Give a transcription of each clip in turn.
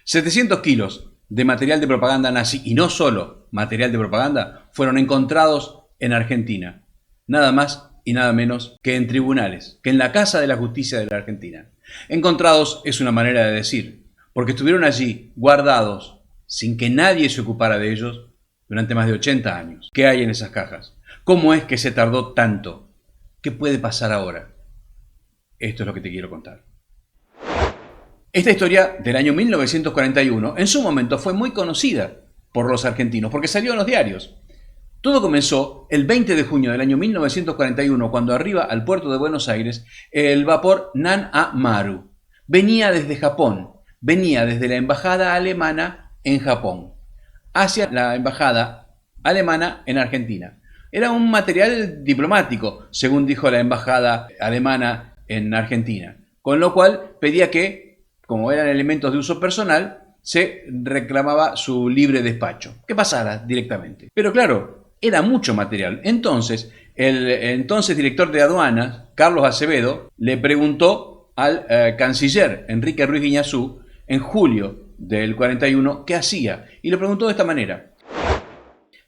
700 kilos de material de propaganda nazi, y no solo material de propaganda, fueron encontrados en Argentina. Nada más y nada menos que en tribunales, que en la Casa de la Justicia de la Argentina. Encontrados es una manera de decir, porque estuvieron allí guardados sin que nadie se ocupara de ellos durante más de 80 años. ¿Qué hay en esas cajas? ¿Cómo es que se tardó tanto? ¿Qué puede pasar ahora? Esto es lo que te quiero contar. Esta historia del año 1941 en su momento fue muy conocida por los argentinos porque salió en los diarios. Todo comenzó el 20 de junio del año 1941 cuando arriba al puerto de Buenos Aires el vapor Nan-A Maru. Venía desde Japón, venía desde la embajada alemana en Japón hacia la embajada alemana en Argentina. Era un material diplomático, según dijo la embajada alemana en Argentina, con lo cual pedía que, como eran elementos de uso personal, se reclamaba su libre despacho, que pasara directamente. Pero claro, era mucho material. Entonces, el entonces director de aduanas, Carlos Acevedo, le preguntó al canciller Enrique Ruiz Guiñazú en julio del 41 qué hacía. Y le preguntó de esta manera: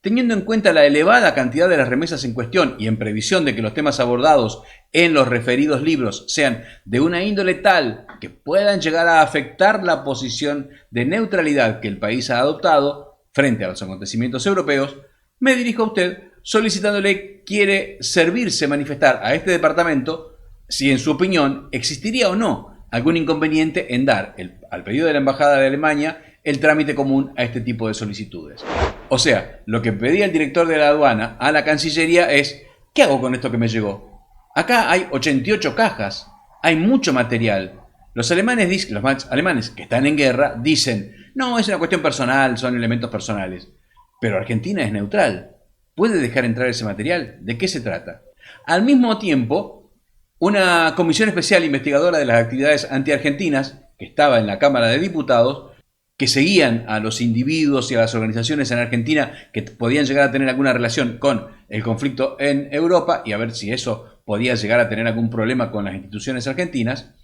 teniendo en cuenta la elevada cantidad de las remesas en cuestión y en previsión de que los temas abordados en los referidos libros sean de una índole tal que puedan llegar a afectar la posición de neutralidad que el país ha adoptado frente a los acontecimientos europeos, me dirijo a usted solicitándole quiere servirse manifestar a este departamento si en su opinión existiría o no algún inconveniente en dar al pedido de la Embajada de Alemania el trámite común a este tipo de solicitudes. O sea, lo que pedía el director de la aduana a la Cancillería es: ¿qué hago con esto que me llegó? Acá hay 88 cajas, hay mucho material. Los alemanes que están en guerra dicen: no, es una cuestión personal, son elementos personales. Pero Argentina es neutral. ¿Puede dejar entrar ese material? ¿De qué se trata? Al mismo tiempo, una comisión especial investigadora de las actividades antiargentinas, que estaba en la Cámara de Diputados, que seguían a los individuos y a las organizaciones en Argentina que podían llegar a tener alguna relación con el conflicto en Europa y a ver si eso podía llegar a tener algún problema con las instituciones argentinas,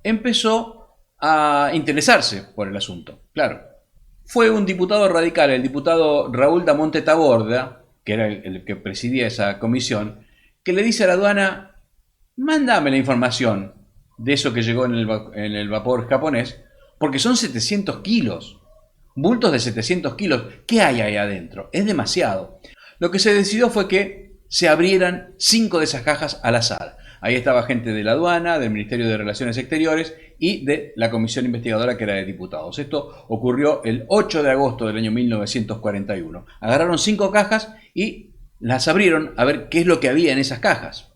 empezó a interesarse por el asunto. Claro, fue un diputado radical, el diputado Raúl Damonte Taborda, que era el que presidía esa comisión, que le dice a la aduana: mándame la información de eso que llegó en el vapor japonés, porque son 700 kilos, bultos de 700 kilos. ¿Qué hay ahí adentro? Es demasiado. Lo que se decidió fue que se abrieran 5 de esas cajas al azar. Ahí estaba gente de la aduana, del Ministerio de Relaciones Exteriores y de la comisión investigadora que era de diputados. Esto ocurrió el 8 de agosto del año 1941. Agarraron 5 cajas y las abrieron a ver qué es lo que había en esas cajas.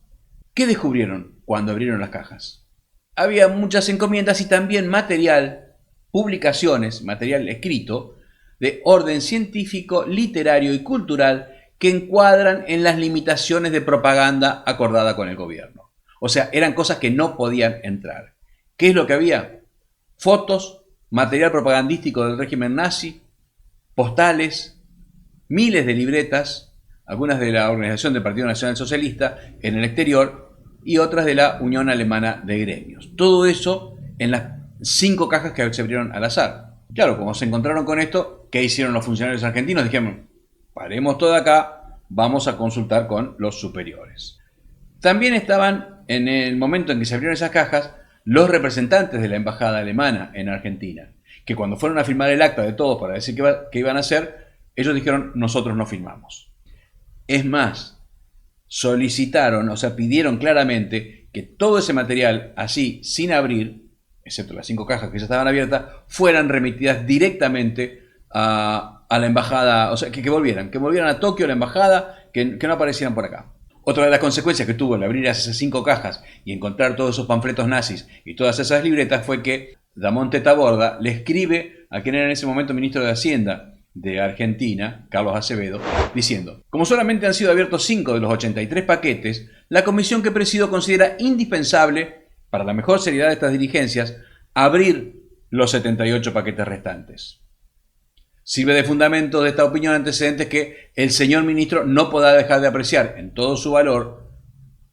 ¿Qué descubrieron cuando abrieron las cajas? Había muchas encomiendas y también material, publicaciones, material escrito, de orden científico, literario y cultural que encuadran en las limitaciones de propaganda acordada con el gobierno. O sea, eran cosas que no podían entrar. ¿Qué es lo que había? Fotos, material propagandístico del régimen nazi, postales, miles de libretas, algunas de la Organización del Partido Nacional Socialista en el exterior y otras de la Unión Alemana de Gremios. Todo eso en las 5 cajas que se abrieron al azar. Claro, como se encontraron con esto, ¿qué hicieron los funcionarios argentinos? Dijeron: paremos todo acá, vamos a consultar con los superiores. También estaban, en el momento en que se abrieron esas cajas, los representantes de la embajada alemana en Argentina, que cuando fueron a firmar el acta de todos para decir qué iban a hacer, ellos dijeron: nosotros no firmamos. Es más, solicitaron, o sea, pidieron claramente que todo ese material, así, sin abrir, excepto las 5 cajas que ya estaban abiertas, fueran remitidas directamente a la embajada, o sea, que volvieran a Tokio, a la embajada, que no aparecieran por acá. Otra de las consecuencias que tuvo el abrir esas 5 cajas y encontrar todos esos panfletos nazis y todas esas libretas fue que Damonte Taborda le escribe a quien era en ese momento ministro de Hacienda de Argentina, Carlos Acevedo, diciendo: como solamente han sido abiertos 5 de los 83 paquetes, la comisión que presido considera indispensable, para la mejor seriedad de estas diligencias, abrir los 78 paquetes restantes. Sirve de fundamento de esta opinión antecedentes que el señor ministro no podrá dejar de apreciar en todo su valor,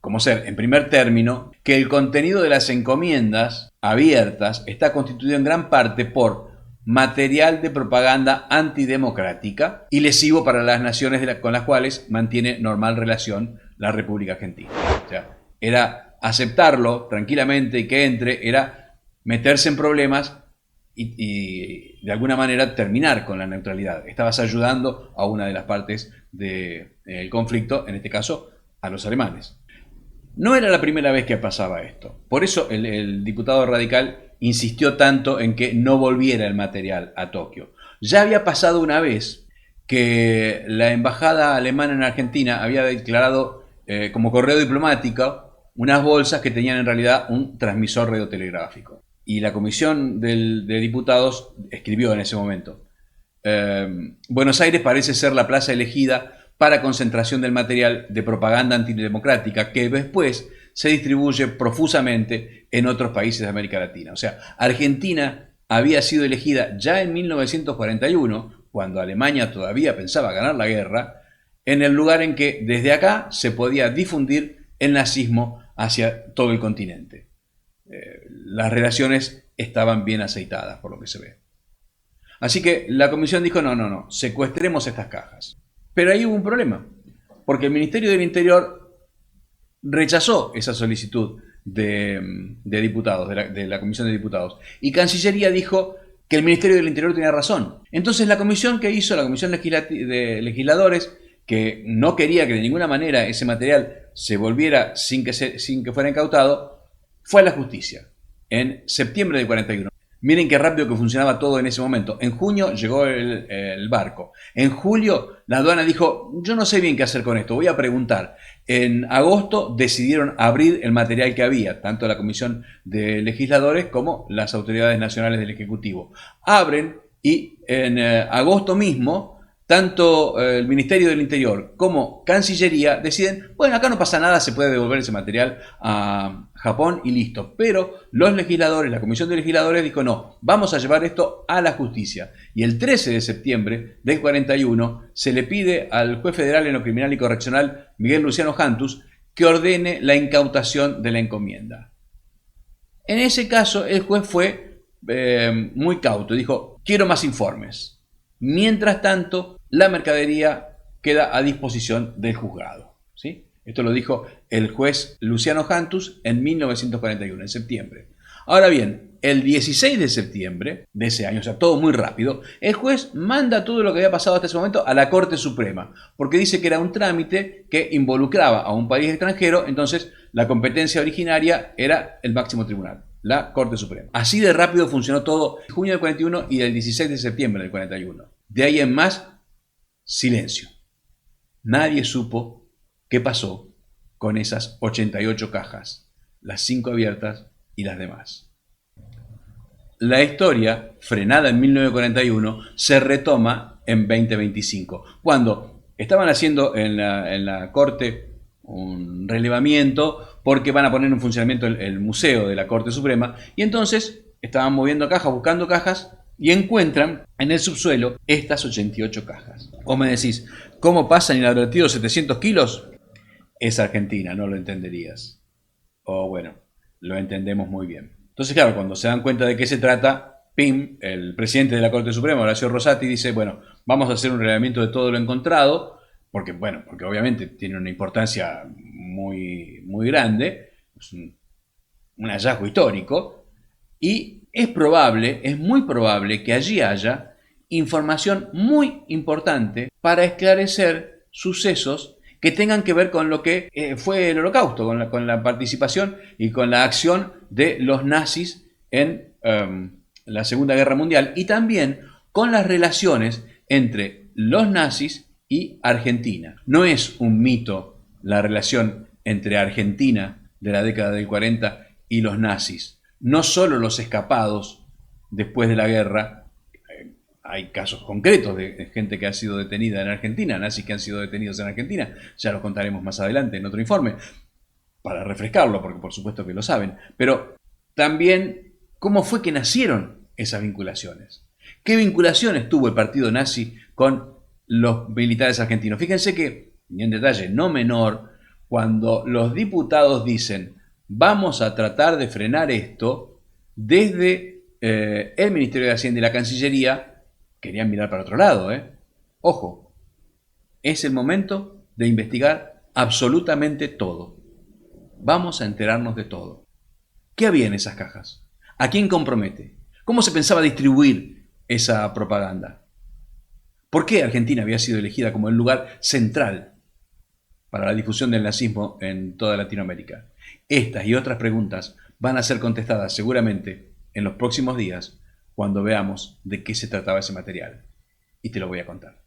como ser, en primer término, que el contenido de las encomiendas abiertas está constituido en gran parte por material de propaganda antidemocrática y lesivo para las naciones con las cuales mantiene normal relación la República Argentina. O sea, era aceptarlo tranquilamente y que entre, era meterse en problemas y de alguna manera terminar con la neutralidad. Estabas ayudando a una de las partes del conflicto, en este caso a los alemanes. No era la primera vez que pasaba esto. Por eso el diputado radical insistió tanto en que no volviera el material a Tokio. Ya había pasado una vez que la embajada alemana en Argentina había declarado como correo diplomático unas bolsas que tenían en realidad un transmisor radiotelegráfico. Y la comisión de diputados escribió en ese momento: Buenos Aires parece ser la plaza elegida para concentración del material de propaganda antidemocrática que después se distribuye profusamente en otros países de América Latina. O sea, Argentina había sido elegida ya en 1941, cuando Alemania todavía pensaba ganar la guerra, en el lugar en que desde acá se podía difundir el nazismo hacia todo el continente. Las relaciones estaban bien aceitadas, por lo que se ve. Así que la comisión dijo, no, secuestremos estas cajas. Pero ahí hubo un problema, porque el Ministerio del Interior rechazó esa solicitud de diputados, de la comisión de diputados. Y Cancillería dijo que el Ministerio del Interior tenía razón. Entonces la comisión que hizo, la comisión de legisladores, que no quería que de ninguna manera ese material se volviera sin que fuera incautado, fue a la justicia en septiembre del 41. Miren qué rápido que funcionaba todo en ese momento. En junio llegó el barco. En julio la aduana dijo, yo no sé bien qué hacer con esto, voy a preguntar. En agosto decidieron abrir el material que había, tanto la comisión de legisladores como las autoridades nacionales del Ejecutivo. Abren y en agosto mismo, tanto el Ministerio del Interior como Cancillería deciden, bueno, acá no pasa nada, se puede devolver ese material a Japón y listo. Pero los legisladores, la comisión de legisladores dijo, no, vamos a llevar esto a la justicia. Y el 13 de septiembre del 41 se le pide al juez federal en lo criminal y correccional, Miguel Luciano Jantus, que ordene la incautación de la encomienda. En ese caso el juez fue muy cauto, dijo, quiero más informes. Mientras tanto, la mercadería queda a disposición del juzgado. ¿Sí? Esto lo dijo el juez Luciano Jantus en 1941, en septiembre. Ahora bien, el 16 de septiembre de ese año, o sea, todo muy rápido, el juez manda todo lo que había pasado hasta ese momento a la Corte Suprema, porque dice que era un trámite que involucraba a un país extranjero, entonces la competencia originaria era el máximo tribunal, la Corte Suprema. Así de rápido funcionó todo en junio del 41 y el 16 de septiembre del 41. De ahí en más, silencio. Nadie supo qué pasó con esas 88 cajas, las 5 abiertas y las demás. La historia, frenada en 1941, se retoma en 2025, cuando estaban haciendo en la Corte un relevamiento porque van a poner en funcionamiento el museo de la Corte Suprema, y entonces estaban moviendo cajas, buscando cajas, y encuentran en el subsuelo estas 88 cajas. Vos me decís, ¿cómo pasan inadvertidos 700 kilos? Es Argentina, no lo entenderías. O bueno, lo entendemos muy bien. Entonces, claro, cuando se dan cuenta de qué se trata, PIM, el presidente de la Corte Suprema, Horacio Rosati, dice, bueno, vamos a hacer un relevamiento de todo lo encontrado, porque obviamente tiene una importancia muy, muy grande, es un hallazgo histórico, y es muy probable que allí haya información muy importante para esclarecer sucesos que tengan que ver con lo que fue el Holocausto, con la participación y con la acción de los nazis en la Segunda Guerra Mundial, y también con las relaciones entre los nazis y Argentina. No es un mito la relación entre Argentina de la década del 40 y los nazis. No solo los escapados después de la guerra, hay casos concretos de gente que ha sido detenida en Argentina, nazis que han sido detenidos en Argentina, ya los contaremos más adelante en otro informe, para refrescarlo, porque por supuesto que lo saben, pero también cómo fue que nacieron esas vinculaciones. ¿Qué vinculaciones tuvo el partido nazi con los militares argentinos? Fíjense que, y en detalle no menor, cuando los diputados dicen vamos a tratar de frenar esto, desde el Ministerio de Hacienda y la Cancillería querían mirar para otro lado, ¿eh? Ojo, es el momento de investigar absolutamente todo. Vamos a enterarnos de todo. ¿Qué había en esas cajas? ¿A quién compromete? ¿Cómo se pensaba distribuir esa propaganda? ¿Por qué Argentina había sido elegida como el lugar central para la difusión del nazismo en toda Latinoamérica? Estas y otras preguntas van a ser contestadas seguramente en los próximos días cuando veamos de qué se trataba ese material. Y te lo voy a contar.